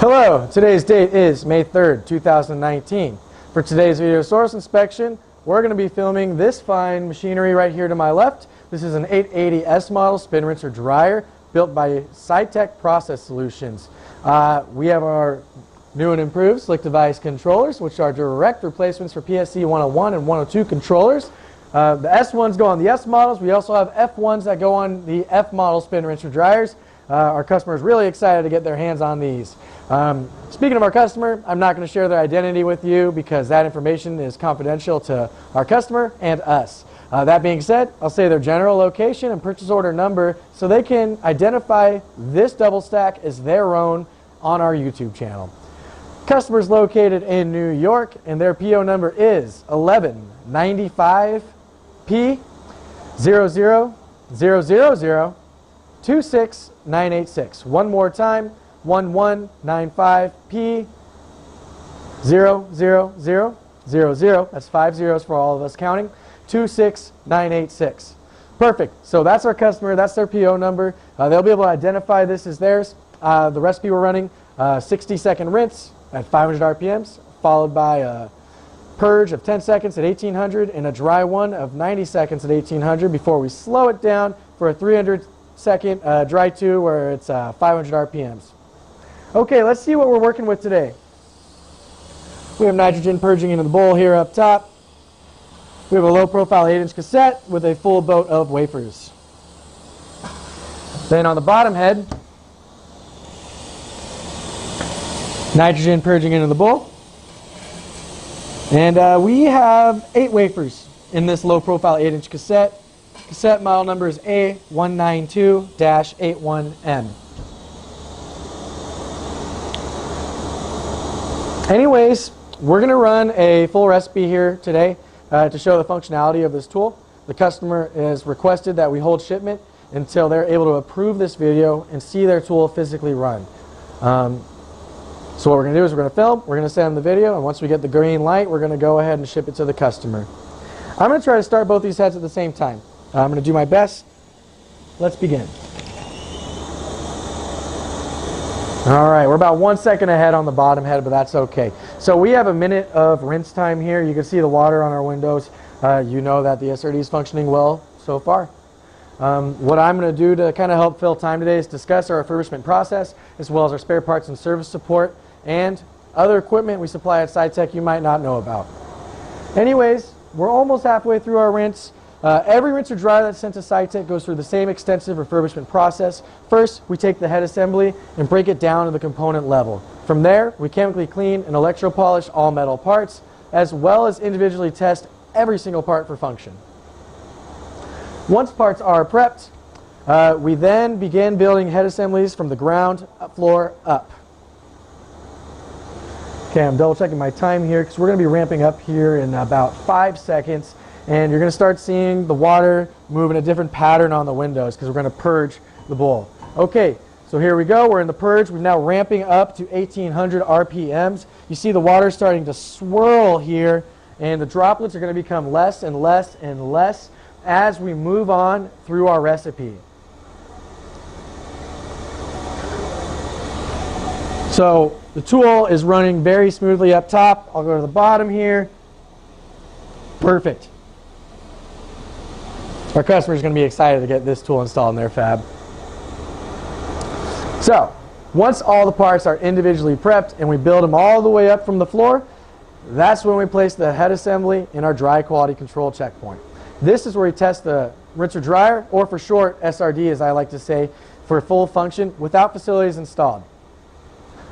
Hello, today's date is May 3rd, 2019. For today's video source inspection, we're going to be filming this fine machinery right here to my left. This is an 880S model spin rinser dryer built by SciTech Process Solutions. We have our new and improved slick device controllers, which are direct replacements for PSC 101 and 102 controllers. The S1s go on the S models. We also have F1s that go on the F model spin rinser dryers. Our customer is really excited to get their hands on these. Speaking of our customer, I'm not going to share their identity with you because that information is confidential to our customer and us. That being said, I'll say their general location and purchase order number so they can identify this double stack as their own on our YouTube channel. Customer is located in New York and their PO number is 1195P0000026 One more time, 1195P00000. That's 5 zeros for all of us counting. 26986. Perfect. So that's our customer. That's their PO number. They'll be able to identify this as theirs. The recipe we're running, 60-second rinse at 500 RPMs, followed by a purge of 10 seconds at 1800 and a dry one of 90 seconds at 1800 before we slow it down for a 300-second dry 2 where it's 500 RPMs. Okay, let's see what we're working with today. We have nitrogen purging into the bowl here up top. We have a low-profile 8-inch cassette with a full boat of wafers. Then on the bottom head, nitrogen purging into the bowl. And we have 8 wafers in this low-profile 8-inch cassette. Cassette model number is A192-81M. Anyways, we're going to run a full recipe here today to show the functionality of this tool. The customer has requested that we hold shipment until they're able to approve this video and see their tool physically run. So what we're going to do is we're going to film, we're going to send them the video, and once we get the green light, we're going to go ahead and ship it to the customer. I'm going to try to start both these heads at the same time. I'm going to do my best. Let's begin. Alright, we're about 1 second ahead on the bottom head, but that's okay. So we have a minute of rinse time here. You can see the water on our windows. You know that the SRD is functioning well so far. What I'm going to do to kind of help fill time today is discuss our refurbishment process as well as our spare parts and service support and other equipment we supply at SciTech you might not know about. Anyways, we're almost halfway through our rinse. Every rinser dryer that's sent to SciTech goes through the same extensive refurbishment process. First, we take the head assembly and break it down to the component level. From there, we chemically clean and electropolish all metal parts, as well as individually test every single part for function. Once parts are prepped, we then begin building head assemblies from the ground floor up. Okay, I'm double checking my time here because we're going to be ramping up here in about 5 seconds. And you're going to start seeing the water move in a different pattern on the windows because we're going to purge the bowl. Okay, so here we go. We're in the purge. We're now ramping up to 1800 RPMs. You see the water starting to swirl here, and the droplets are going to become less and less and less as we move on through our recipe. So the tool is running very smoothly up top. I'll go to the bottom here. Perfect. Our customer is going to be excited to get this tool installed in their fab. So, once all the parts are individually prepped and we build them all the way up from the floor, that's when we place the head assembly in our dry quality control checkpoint. This is where we test the rinser dryer, or for short, SRD as I like to say, for full function without facilities installed.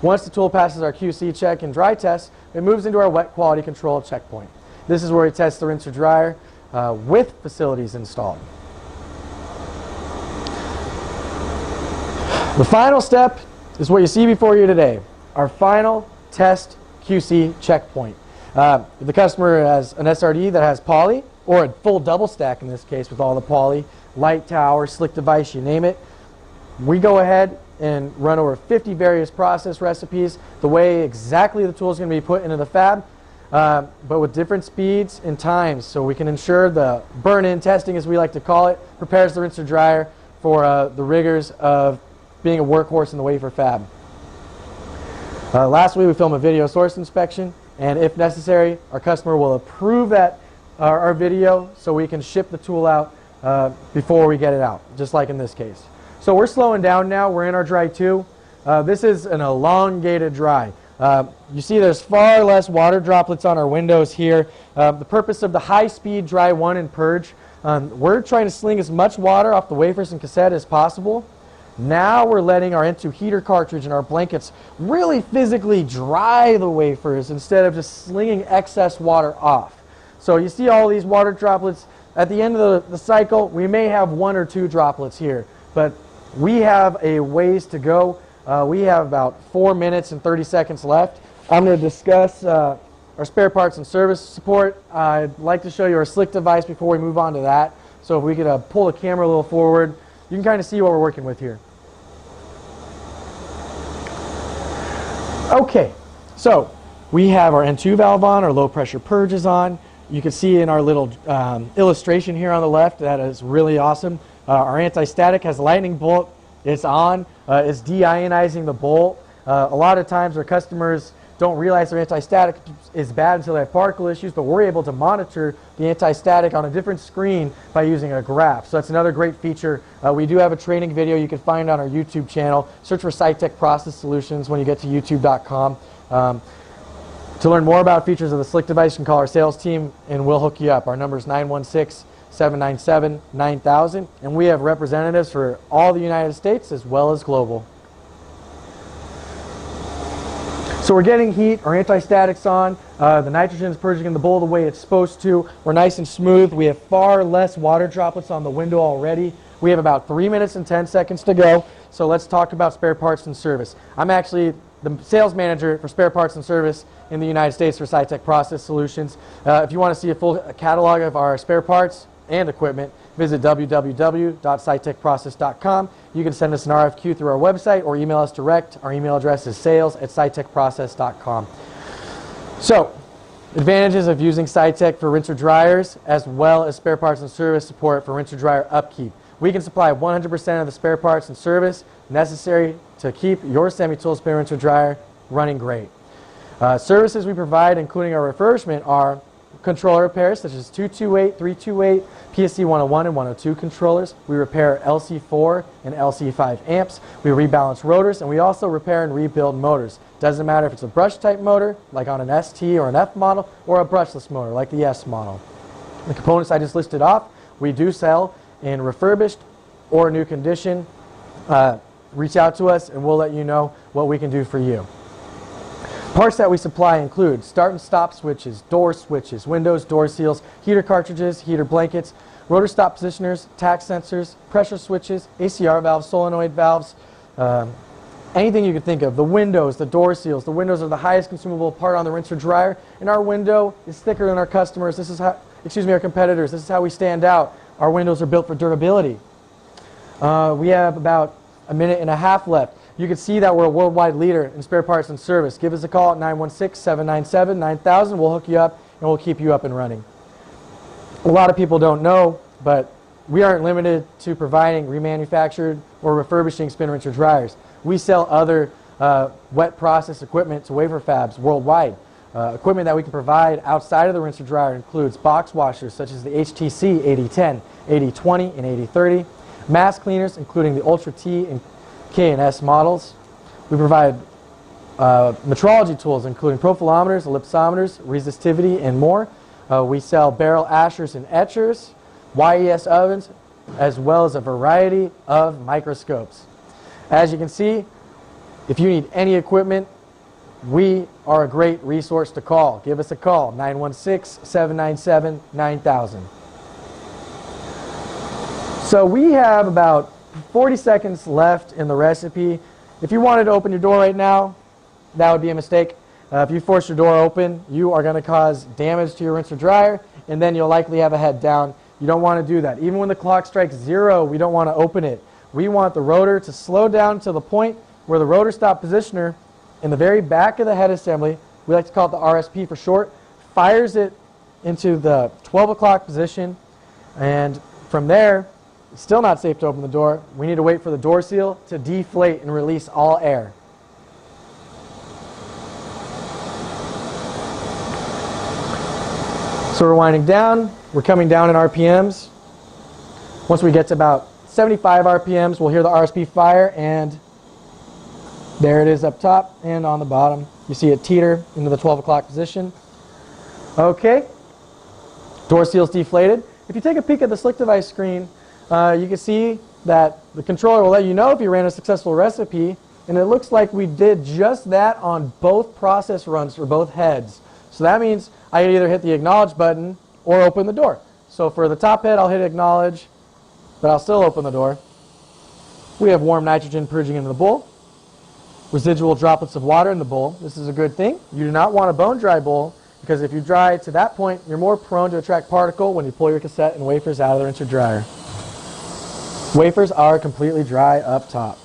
Once the tool passes our QC check and dry test, it moves into our wet quality control checkpoint. This is where we test the rinser dryer with facilities installed. The final step is what you see before you today, our final test QC checkpoint. The customer has an SRD that has poly, or a full double stack in this case with all the poly, light tower, slick device, you name it. We go ahead and run over 50 various process recipes, the way exactly the tool is going to be put into the fab. But with different speeds and times, so we can ensure the burn-in testing, as we like to call it, prepares the rinser dryer for the rigors of being a workhorse in the wafer fab. Lastly, we film a video source inspection, and if necessary, our customer will approve that our video so we can ship the tool out before we get it out, just like in this case. So we're slowing down now. We're in our dry 2. This is an elongated dry. You see there's far less water droplets on our windows here. The purpose of the high-speed dry 1 and purge, we're trying to sling as much water off the wafers and cassette as possible. Now we're letting our N2 heater cartridge and our blankets really physically dry the wafers instead of just slinging excess water off. So you see all these water droplets. At the end of the cycle, we may have 1 or 2 droplets here, but we have a ways to go. We have about 4 minutes and 30 seconds left. I'm going to discuss our spare parts and service support. I'd like to show you our slick device before we move on to that. So if we could pull the camera a little forward, you can kind of see what we're working with here. Okay, so we have our N2 valve on, our low pressure purge is on. You can see in our little illustration here on the left, that is really awesome. Our anti-static has a lightning bolt. It's on. It's deionizing the bolt. A lot of times our customers don't realize their anti-static is bad until they have particle issues, but we're able to monitor the anti-static on a different screen by using a graph. So that's another great feature. We do have a training video you can find on our YouTube channel. Search for SciTech Process Solutions when you get to youtube.com. To learn more about features of the slick device, you can call our sales team and we'll hook you up. Our number is 916-797-9000, and we have representatives for all the United States as well as global. So we're getting heat, our anti-static's on, the nitrogen is purging in the bowl the way it's supposed to. We're nice and smooth. We have far less water droplets on the window already. We have about 3 minutes and 10 seconds to go. So let's talk about spare parts and service. I'm actually the sales manager for spare parts and service in the United States for SciTech Process Solutions. If you want to see a full catalog of our spare parts and equipment, visit www.scitechprocess.com. You can send us an RFQ through our website or email us direct. Our email address is sales@scitechprocess.com. So, advantages of using SciTech for rinser dryers as well as spare parts and service support for rinser dryer upkeep. We can supply 100% of the spare parts and service necessary to keep your semi-tool spin rinser dryer running great. Services we provide, including our refurbishment, are controller repairs such as 228, 328, PSC 101 and 102 controllers. We repair LC4 and LC5 amps. We rebalance rotors, and we also repair and rebuild motors. Doesn't matter if it's a brush type motor, like on an ST or an F model, or a brushless motor, like the S model. The components I just listed off, we do sell in refurbished or new condition. Reach out to us, and we'll let you know what we can do for you. Parts that we supply include start and stop switches, door switches, windows, door seals, heater cartridges, heater blankets, rotor stop positioners, tack sensors, pressure switches, ACR valves, solenoid valves, anything you can think of. The windows, the door seals. The windows are the highest consumable part on the rinser dryer, and our window is thicker than our customers. This is how, our competitors. This is how we stand out. Our windows are built for durability. We have about a minute and a half left. You can see that we're a worldwide leader in spare parts and service. Give us a call at 916-797-9000. We'll hook you up and we'll keep you up and running. A lot of people don't know, but we aren't limited to providing remanufactured or refurbishing spin rinser dryers. We sell other wet process equipment to wafer fabs worldwide. Equipment that we can provide outside of the rinser dryer includes box washers such as the HTC 8010, 8020, and 8030. Mask cleaners including the Ultra T and K and S models. We provide metrology tools including profilometers, ellipsometers, resistivity, and more. We sell barrel ashers and etchers, YES ovens, as well as a variety of microscopes. As you can see, if you need any equipment, we are a great resource to call. Give us a call, 916-797-9000. So we have about 40 seconds left in the recipe. If you wanted to open your door right now, that would be a mistake. If you force your door open, you are going to cause damage to your rinser dryer, and then you'll likely have a head down. You don't want to do that. Even when the clock strikes 0, we don't want to open it. We want the rotor to slow down to the point where the rotor stop positioner in the very back of the head assembly, we like to call it the RSP for short, fires it into the 12 o'clock position, and from there, it's still not safe to open the door. We need to wait for the door seal to deflate and release all air. So we're winding down. We're coming down in RPMs. Once we get to about 75 RPMs, we'll hear the RSP fire, and there it is up top and on the bottom. You see it teeter into the 12 o'clock position. Okay, door seal's deflated. If you take a peek at the slick device screen, you can see that the controller will let you know if you ran a successful recipe, and it looks like we did just that on both process runs for both heads. So that means I can either hit the acknowledge button or open the door. So for the top head, I'll hit acknowledge, but I'll still open the door. We have warm nitrogen purging into the bowl. Residual droplets of water in the bowl. This is a good thing. You do not want a bone dry bowl, because if you dry to that point, you're more prone to attract particle when you pull your cassette and wafers out of the rinser dryer. Wafers are completely dry up top.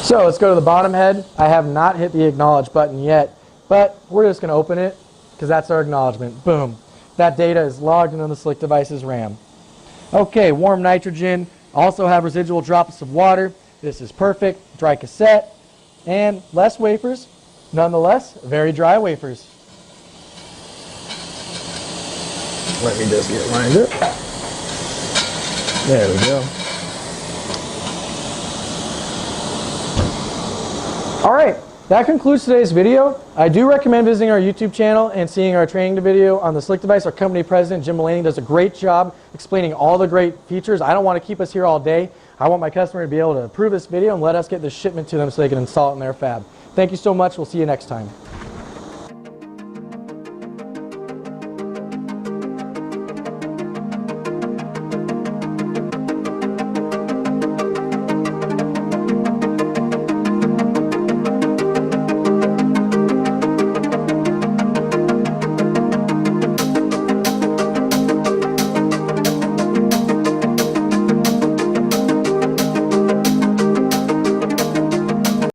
So let's go to the bottom head. I have not hit the acknowledge button yet, but we're just going to open it because that's our acknowledgement. Boom. That data is logged into the Slick Devices RAM. Okay, warm nitrogen. Also have residual droplets of water. This is perfect. Dry cassette and less wafers. Nonetheless, very dry wafers. Let me just get lined up. There we go. All right, that concludes today's video. I do recommend visiting our YouTube channel and seeing our training video on the Slick Device. Our company president, Jim Mulaney, does a great job explaining all the great features. I don't want to keep us here all day. I want my customer to be able to approve this video and let us get this shipment to them so they can install it in their fab. Thank you so much. We'll see you next time.